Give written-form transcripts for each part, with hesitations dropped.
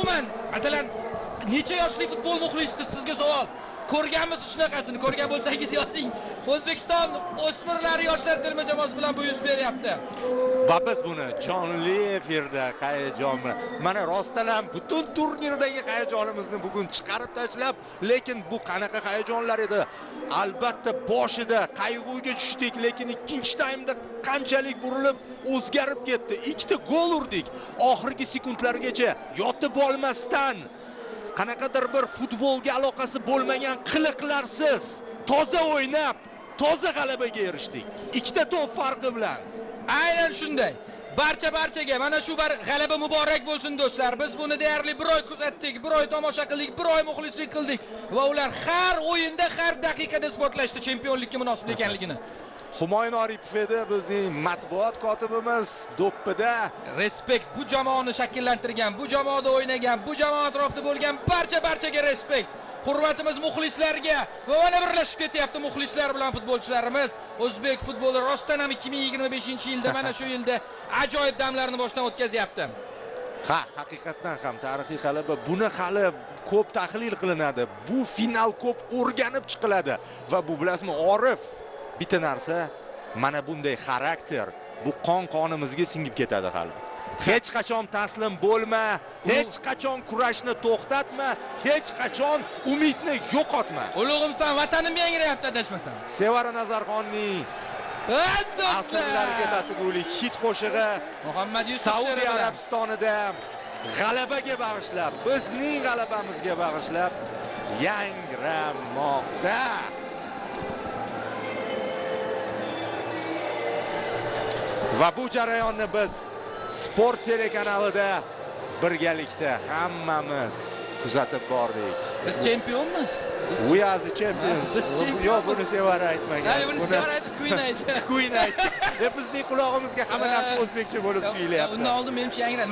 umuman, masalan, necha yoshli futbol muxlisiz sizga savol. Ko'rganmisiz shunaqasini? Ko'rgan bo'lsangiz yozing. O'zbekiston o'smirlar yoshlar terma jamoasi bilan bu yuz beryapti. Va biz buni jonli efirda hayajon bilan, mana rostdan ham butun turnirdagi hayajonimizni bugun chiqarib tashlab, lekin bu qanaqa hayajonlar edi? Albatta boshida qayg'uga tushdik, lekin ikkinchi taymda qanchalik burilib o'zgarib ketdi. Ikkita gol urdik. Oxirgi sekundlargacha yotib olmasdan qanaqadir bir futbolga aloqasi bo'lmagan qiliqlarsiz toza o'ynab, toza g'alabaga erishdik. Ikkita to'p farqi bilan. Aynan shunday. Barchaga mana shu bir g'alaba muborak bo'lsin do'stlar. Biz buni deyarli bir oy kuzatdik, bir oy tomosha qildik, bir oy muxlislik qildik va ular har o'yinda, har daqiqada isbotlashdi chempionlikka munosib ekanligini. Humoyun Oripov edi bizning matbuot kotibimiz do'ppida. Respekt bu jamoani shakllantirgan, bu jamoada o'ynagan, bu jamoa atrofida bo'lgan barchaga respekt. Hurmatimiz muxlislarga va mana birlashib ketyapti muxlislar bilan futbolchilarimiz. O'zbek futboli rostdan ham 2025-yilda mana shu yilda ajoyib damlarni boshdan o'tkazyapti. Ha, haqiqatan ham tarixiy g'alaba. Buni hali ko'p tahlil qilinadi. Bu final ko'p o'rganib chiqiladi va bu bilasizmi, Orif bitta narsa, mana bunday xarakter bu qon-qonimizga singib ketadi hali. Hech qachon taslim bo'lma, hech qachon kurashni to'xtatma, hech qachon umidni yo'qotma. Ulug'imsan, vatanim yangrayapti adashmasam. Sevara Nazarxonning asrlarga tatigulik hit qo'shig'i Muhammad Yusuf Saudiya Arabistonida g'alabaga bag'ishlab, bizning g'alabamizga bag'ishlab yangramoqda. Va bu jarayonni biz Sport telekanalida birgalikda hammamiz kuzatib bordik. Biz chempionmiz. We are the champions. Yo'q, buni Sevara aytmagan. Buni Sevara aytdi, Queen aytdi. Queen aytdi. Bizning quloqimizga hamma narsa o'zbekcha bo'lib tuyulyapti. Undan oldin menimcha yangradi.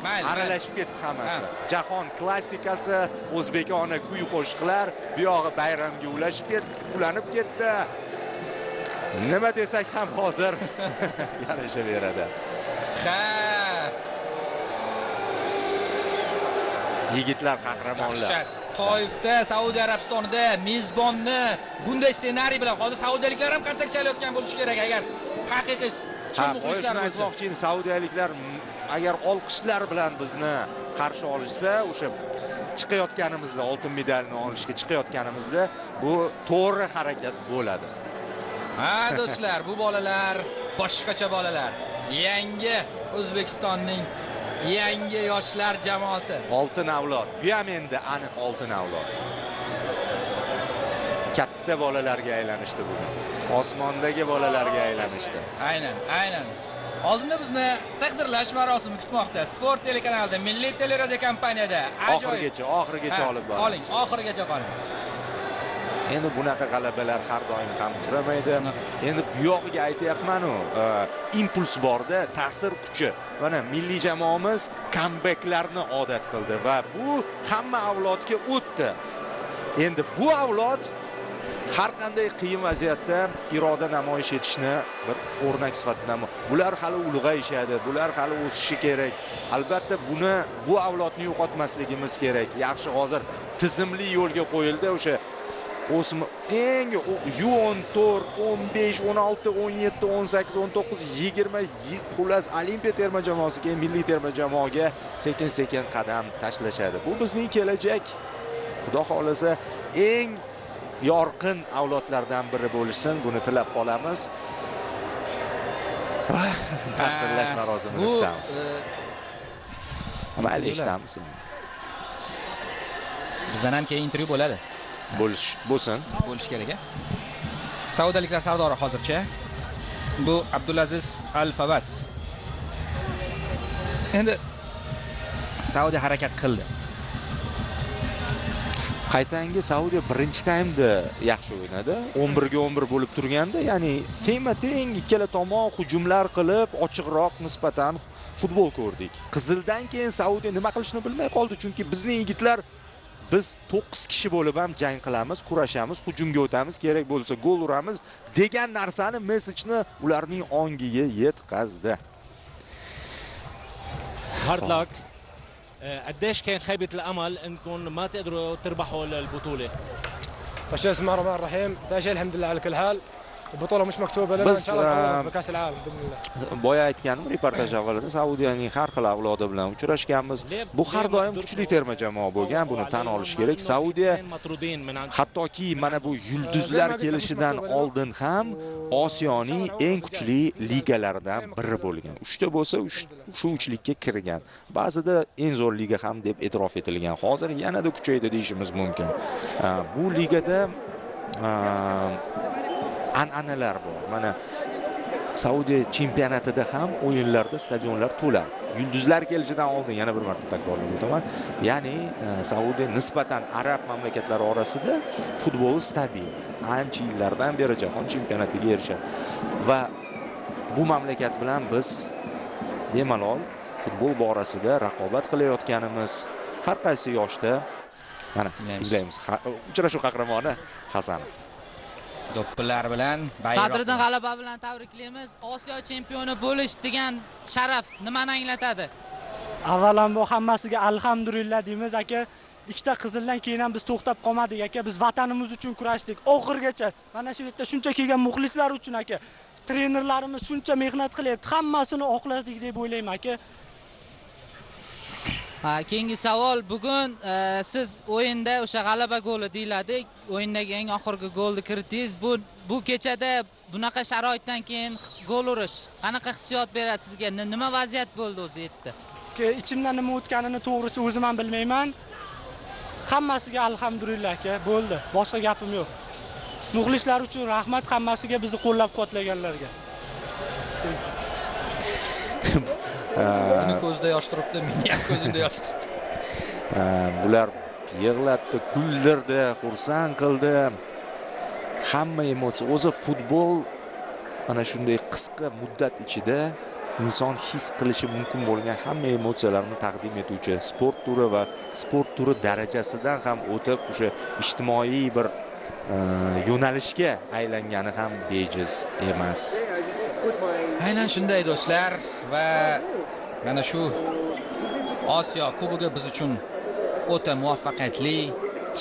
Mayli. Aralashib ketdi hammasi. Jahon klassikasi, o'zbekona kuy-qo'shiqlar, bu yog'i bayramga ulashib ketdi, ulanib ketdi. Nima desak ham hozir yarashaveradi. Yigitlar qahramonlar. Toifda, Saudiya Arabistonida mezbonni bunday ssenariy bilan hozir saudiyaliklar ham qarsak chalayotgan bo'lishi kerak agar haqiqiy chin muxlislar bo'lsa. Aytmoqchiyim, saudiyaliklar agar olqishlar bilan bizni qarshi olishsa, o'sha chiqayotganimizda, oltin medalni olishga chiqayotganimizda bu to'g'ri harakat bo'ladi. Ha do'stlar, bu bolalar boshqacha bolalar. Yangi O'zbekistonning yangi yoshlar jamoasi. Oltin avlod. Bu ham endi aniq oltin avlod. Katta bolalarga aylanishdi bugun. Osmondagi bolalarga aylanishdi. Aynan. Oldinda bizni taqdirlash marosimi kutmoqda. Sport telekanalida, Milliy teleradio kompaniyada oxirigacha olib boramiz. Oling, oxirigacha qoling. Endi bunaqa g'alabalar har doim ham uchramaydi. Endi bu yog'iga aytayapman-ku, impuls borda, ta'sir kuchi. Mana milliy jamoamiz comebacklarni odat qildi va bu hamma avlodga o'tdi. Endi bu avlod har qanday qiyin vaziyatda iroda namoyish etishni bir o'rnak sifatida, bular hali ulg'ayishadi, bular hali o'sishi kerak. Albatta bu avlodni yo'qotmasligimiz kerak. Yaxshi, hozir tizimli yo'lga qo'yildi o'sha eng U14, 15, 16, 17, 18, 19, 20 xullas Olimpiya terma jamoasiga, milliy terma jamoaga sekin-sekin qadam tashlashadi. Bu bizning kelajak. Xudo xolasa eng yorqin avlodlardan biri bo'lishsin, buni tilab qolamiz. Taqdirlash marosimini kutamiz. Mayli, eshitamiz. Bizdan ham keyin intervyu bo'ladi. Bo'lish kerak. Saudiyaliklar sardori hozircha. Bu Abdulaziz Al-Favas. Endi Saudiya harakat qildi. Qaytangi Saudiya birinchi taymda yaxshi o'ynadi. 11 ga 11 bo'lib turganda, ya'ni teng ikkala tomon hujumlar qilib, ochiqroq nisbatan futbol ko'rdik. Qizildan keyin Saudiya nima qilishni bilmay qoldi, chunki bizning yigitlar biz 9 kishi bo'lib ham jang qilamiz, kurashamiz, hujumga o'tamiz, kerak bo'lsa gol uramiz degan narsani, mesajni ularning ongiga yetkazdi. Hard luck قديش كان خيبة الأمل أنكم ما تقدروا تربحوا البطولة؟ بسم الله الرحمن الرحيم. ثاني شيء الحمد لله على كل حال. البطولة مش مكتوبة لنا ان شاء الله في كأس العالم باذن الله. boya aytganim reportaj avvalida Saudiyaning har xil avlodi bilan uchrashganmiz. Bu har doim kuchli terma jamoa bo'lgan, buni tan olish kerak. Saudiya hattoki mana bu yulduzlar kelishidan oldin ham Osiyoning eng kuchli ligalaridan biri bo'lgan. 3ta bo'lsa, shu 3likka kirgan. Ba'zida eng zo'r liga ham deb e'tirof etilgan. Hozir yanada kuchaydi deyishimiz mumkin. Bu ligada an'analar bor. Mana Saudiya chempionatida ham o'yinlarda stadionlar to'la. Yulduzlar kelishidan oldin yana bir marta takrorlab o'taman. Ya'ni Saudiya nisbatan arab mamlakatlari orasida futbol stabil. Ancha yillardan beri jahon chempionatiga erishadi. Va bu mamlakat bilan biz bemalol futbol borasida raqobat qilayotganimiz har qaysi yoshda mana tinglaymiz. Uchrashuv qahramoni Hasanov. Do'ppilar bilan Sadriddin g'alaba bilan tabriklaymiz. Osiyo chempioni bo'lish degan sharaf nimani anglatadi? Avvalambor hammasiga alhamdulillah deymiz aka. Ikkita qizildan keyin ham biz to'xtab qolmadik aka. Biz vatanimiz uchun kurashdik oxirgacha. Mana shu yerda shuncha kelgan muxlislar uchun aka. Trenerlarimiz shuncha mehnat qilyapti. Hammasini oqladik deb o'ylayman aka. Keyingi savol, bugun siz o'yinda o'sha g'alaba goli deyiladi, o'yindagi eng oxirgi golni kiritdingiz. Bu kechada bunaqa sharoitdan keyin gol urish qanaqa hissiyot beradi sizga? Nima vaziyat bo'ldi o'zi yerda? Ichimdan nima o'tganini to'g'risi o'zim ham bilmayman. Hammasiga alhamdulillah aka, bo'ldi. Boshqa gapim yo'q. Muxlislar uchun rahmat, hammasiga bizni qo'llab-quvvatlaganlarga. Uni ko'zda yosh turibdi, meni ham ko'zimda yosh turibdi. Bular yig'latdi, kuldirdi, xursand qildi. Hamma emotsiya, o'zi futbol ana shunday qisqa muddat ichida inson his qilishi mumkin bo'lgan hamma emotsiyalarni taqdim etuvchi sport turi va sport turi darajasidan ham o'tib o'sha ijtimoiy bir yo'nalishga aylangani ham bejiz emas. Aynan shunday do'stlar va mana shu Osiyo Kubogi biz uchun o'ta muvaffaqiyatli,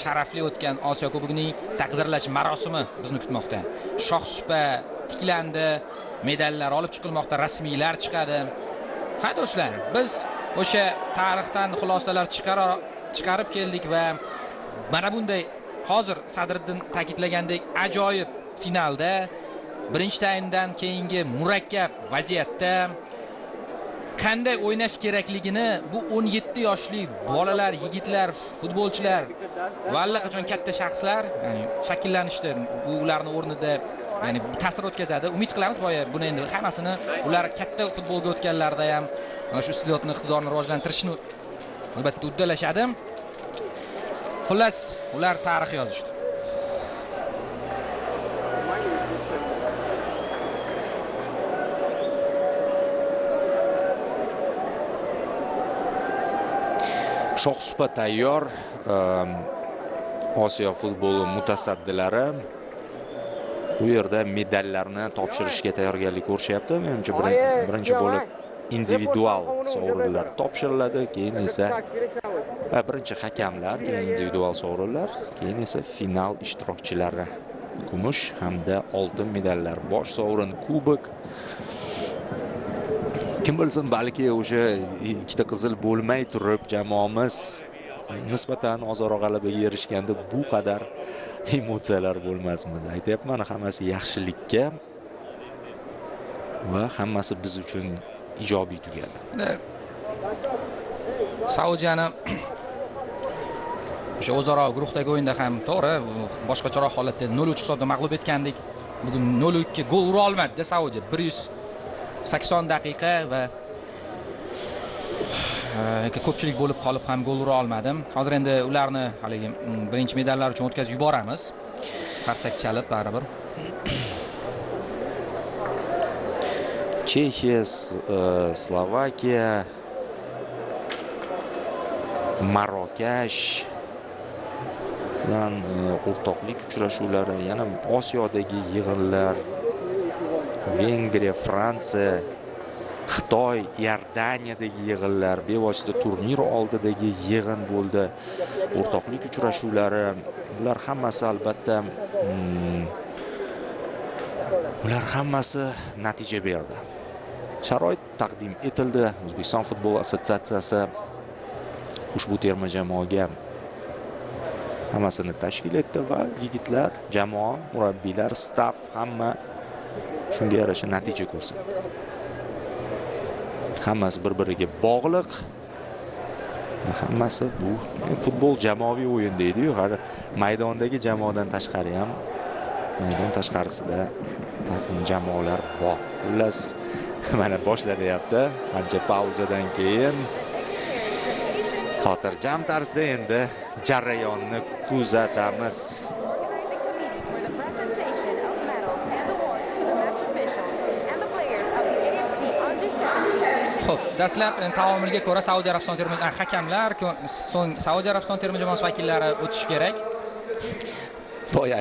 sharafli o'tgan Osiyo Kubogining taqdirlash marosimi bizni kutmoqda. Shohsupa tiklandi, medallar olib chiqilmoqda, rasmiylar chiqadi. Ha do'stlar, biz o'sha tarixdan xulosalar chiqarib keldik va mana bunday hozir Sadriddin ta'kidlagandek ajoyib finalda birinchi taymdan keyingi murakkab vaziyatda qanday o'ynash kerakligini bu 17 yoshli bolalar, yigitlar, futbolchilar va allaqachon katta shaxslar, ya'ni shakllanishdi. Bu ularning o'rnida ya'ni ta'sir o'tkazadi. Umid qilamiz boya buni endi hammasini ular katta futbolga o'tganlarda ham mana shu iste'dodni, iqtidorini rivojlantirishni albatta uddalashadi. Xullas, ular tarix yozishdi. Shohsupa tayyor. Osiyo futboli mutasaddilari bu yerda medallarni topshirishga tayyorgarlik ko'rishyapti. Menimcha birinchi bo'lib individual sovrinlar topshiriladi, keyin esa birinchi hakamlar, keyin individual sovrinlar, keyin esa final ishtirokchilari kumush hamda oltin medallar, bosh sovrin kubok. Kim bilsin, balki o'sha ikkita qizil bo'lmay turib jamoamiz nisbatan ozroq g'alabaga erishganda bu qadar emotsiyalar bo'lmasmidi. Aytayapman, hammasi yaxshilikka va hammasi biz uchun ijobiy tugadi. Saudiyani o'sha o'zaro guruhdagi o'yinda ham to'g'ri boshqacharoq holatda 0-3 hisobda mag'lub etgandik. Bugun 0-2 ga gol ura olmadi Saudiya. 180 daqiqa va ko'pchilik bo'lib qolib ham gol ura olmadim. Hozir endi ularni haligi birinchi medallar uchun o'tkazib yuboramiz. Qarsak chalib baribir. Chexiya, Slovakiya, Marokash bilan o'rtoqlik uchrashuvlari, yana Osiyodagi yig'inlar, Vengriya, Fransiya Xitoy, Iordaniyadagi yig'inlar, bevosita turnir oldidagi yig'in bo'ldi. O'rtoqlik uchrashuvlari, bular hammasi albatta ular hammasi natija berdi. Sharoit taqdim etildi. O'zbekiston futbol assotsiatsiyasi ushbu terma jamoaga hammasini tashkil etdi va yigitlar, jamoa, murabbiylar, staff hamma shunga yarasha natija ko'rsatdi. Hammasi bir-biriga bog'liq. Hammasi bu futbol jamoaviy o'yin deydi-yu, har maydondagi jamoadan tashqari ham maydon tashqarisida jamoalar bor. Xullas, mana boshlanyapti. Ancha pauzadan keyin xotirjam tarzda endi jarayonni kuzatamiz. Xo'p, dastlab taomilga ko'ra Saudiya Arabiston terma hakamlar, so'ng Saudiya Arabiston terma jamoasi vakillari o'tishi kerak. Boya